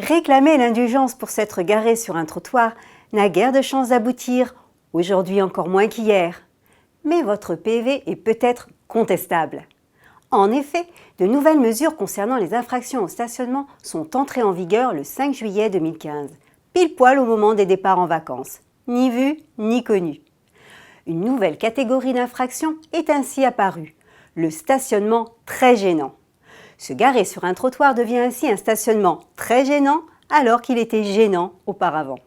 Réclamer l'indulgence pour s'être garé sur un trottoir n'a guère de chance d'aboutir, aujourd'hui encore moins qu'hier. Mais votre PV est peut-être contestable. En effet, de nouvelles mesures concernant les infractions au stationnement sont entrées en vigueur le 5 juillet 2015, pile poil au moment des départs en vacances. Ni vu, ni connu. Une nouvelle catégorie d'infraction est ainsi apparue, le stationnement très gênant. Se garer sur un trottoir devient ainsi un stationnement très gênant alors qu'il était gênant auparavant.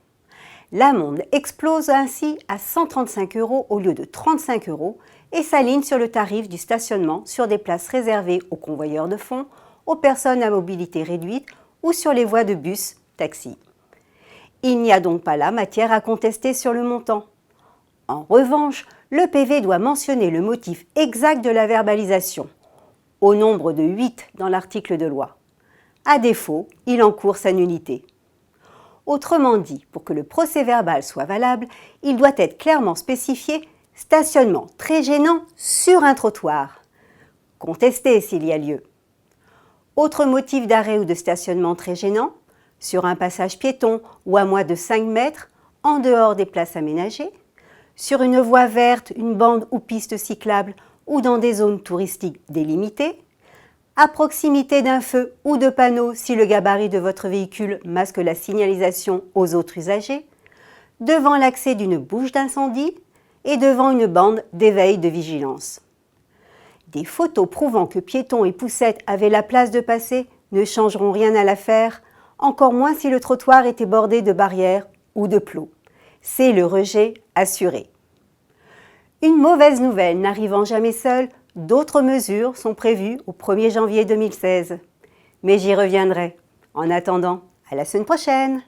L'amende explose ainsi à 135 € au lieu de 35 € et s'aligne sur le tarif du stationnement sur des places réservées aux convoyeurs de fonds, aux personnes à mobilité réduite ou sur les voies de bus, taxi. Il n'y a donc pas là matière à contester sur le montant. En revanche, le PV doit mentionner le motif exact de la verbalisation, au nombre de 8 dans l'article de loi. À défaut, il encourt sa nullité. Autrement dit, pour que le procès-verbal soit valable, il doit être clairement spécifié « stationnement très gênant sur un trottoir ». Contesté s'il y a lieu. Autre motif d'arrêt ou de stationnement très gênant, sur un passage piéton ou à moins de 5 mètres, en dehors des places aménagées, sur une voie verte, une bande ou piste cyclable ou dans des zones touristiques délimitées, à proximité d'un feu ou de panneaux si le gabarit de votre véhicule masque la signalisation aux autres usagers, devant l'accès d'une bouche d'incendie et devant une bande d'éveil de vigilance. Des photos prouvant que piétons et poussettes avaient la place de passer ne changeront rien à l'affaire, encore moins si le trottoir était bordé de barrières ou de plots. C'est le rejet assuré. Une mauvaise nouvelle n'arrivant jamais seule, d'autres mesures sont prévues au 1er janvier 2016. Mais j'y reviendrai. En attendant, à la semaine prochaine!